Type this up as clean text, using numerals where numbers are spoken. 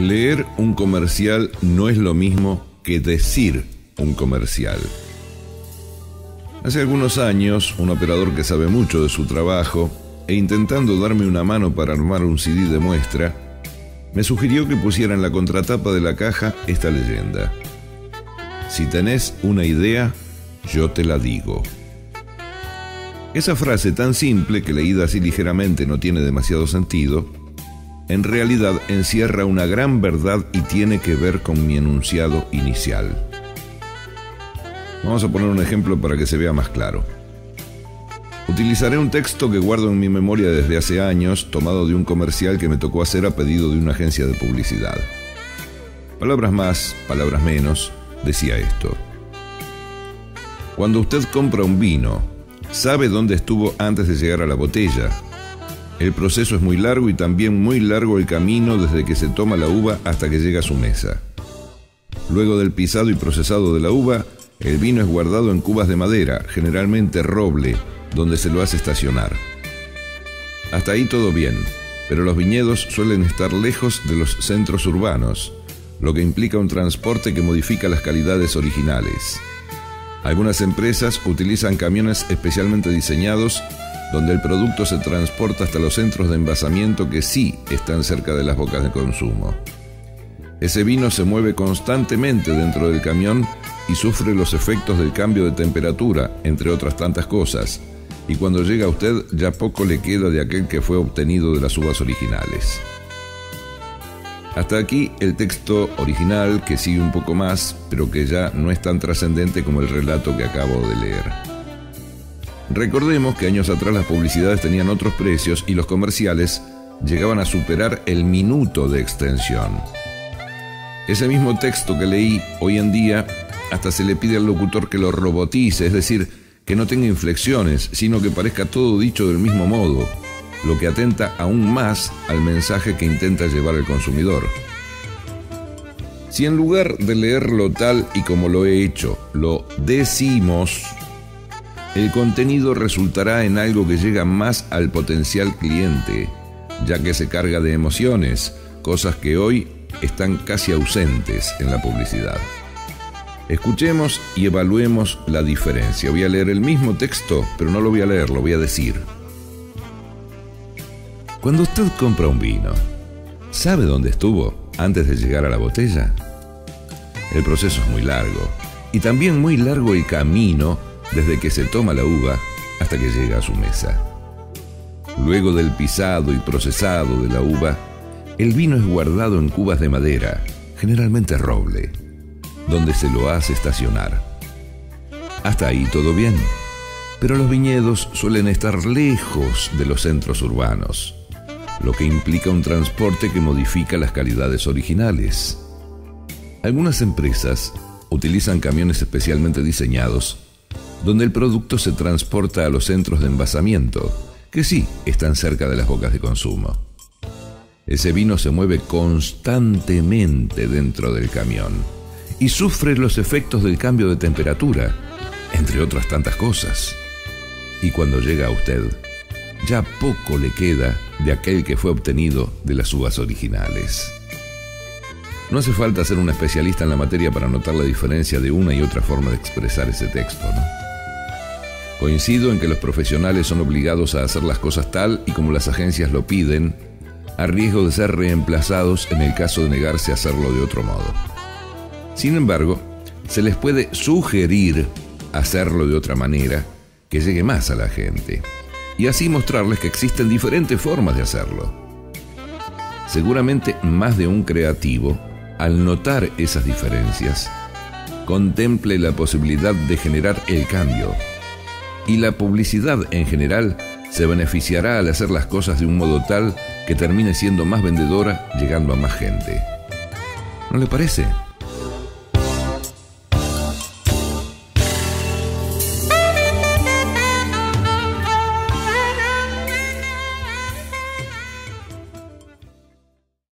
Leer un comercial no es lo mismo que decir un comercial. Hace algunos años, un operador que sabe mucho de su trabajo e intentando darme una mano para armar un CD de muestra, me sugirió que pusiera en la contratapa de la caja esta leyenda: si tenés una idea, yo te la digo. Esa frase tan simple que leída así ligeramente no tiene demasiado sentido, en realidad encierra una gran verdad y tiene que ver con mi enunciado inicial. Vamos a poner un ejemplo para que se vea más claro. Utilizaré un texto que guardo en mi memoria desde hace años, tomado de un comercial que me tocó hacer a pedido de una agencia de publicidad. Palabras más, palabras menos, decía esto: cuando usted compra un vino, sabe dónde estuvo antes de llegar a la botella. El proceso es muy largo y también muy largo el camino desde que se toma la uva hasta que llega a su mesa. Luego del pisado y procesado de la uva, el vino es guardado en cubas de madera, generalmente roble, donde se lo hace estacionar. Hasta ahí todo bien, pero los viñedos suelen estar lejos de los centros urbanos, lo que implica un transporte que modifica las calidades originales. Algunas empresas utilizan camiones especialmente diseñados donde el producto se transporta hasta los centros de envasamiento que sí están cerca de las bocas de consumo. Ese vino se mueve constantemente dentro del camión y sufre los efectos del cambio de temperatura, entre otras tantas cosas, y cuando llega a usted ya poco le queda de aquel que fue obtenido de las uvas originales. Hasta aquí el texto original, que sigue un poco más, pero que ya no es tan trascendente como el relato que acabo de leer. Recordemos que años atrás las publicidades tenían otros precios y los comerciales llegaban a superar el minuto de extensión. Ese mismo texto que leí, hoy en día hasta se le pide al locutor que lo robotice, es decir, que no tenga inflexiones, sino que parezca todo dicho del mismo modo, lo que atenta aún más al mensaje que intenta llevar el consumidor. Si en lugar de leerlo tal y como lo he hecho, lo decimos, el contenido resultará en algo que llega más al potencial cliente, ya que se carga de emociones, cosas que hoy están casi ausentes en la publicidad. Escuchemos y evaluemos la diferencia. Voy a leer el mismo texto, pero no lo voy a leer, lo voy a decir. Cuando usted compra un vino, ¿sabe dónde estuvo antes de llegar a la botella? El proceso es muy largo, y también muy largo el camino desde que se toma la uva hasta que llega a su mesa. Luego del pisado y procesado de la uva, el vino es guardado en cubas de madera, generalmente roble, donde se lo hace estacionar. Hasta ahí todo bien, pero los viñedos suelen estar lejos de los centros urbanos, lo que implica un transporte que modifica las calidades originales. Algunas empresas utilizan camiones especialmente diseñados donde el producto se transporta a los centros de envasamiento, que sí están cerca de las bocas de consumo. Ese vino se mueve constantemente dentro del camión y sufre los efectos del cambio de temperatura, entre otras tantas cosas. Y cuando llega a usted, ya poco le queda de aquel que fue obtenido de las uvas originales. No hace falta ser un especialista en la materia para notar la diferencia de una y otra forma de expresar ese texto, ¿no? Coincido en que los profesionales son obligados a hacer las cosas tal y como las agencias lo piden, a riesgo de ser reemplazados en el caso de negarse a hacerlo de otro modo. Sin embargo, se les puede sugerir hacerlo de otra manera que llegue más a la gente, y así mostrarles que existen diferentes formas de hacerlo. Seguramente más de un creativo, al notar esas diferencias, contemple la posibilidad de generar el cambio, y la publicidad en general se beneficiará al hacer las cosas de un modo tal que termine siendo más vendedora, llegando a más gente. ¿No le parece?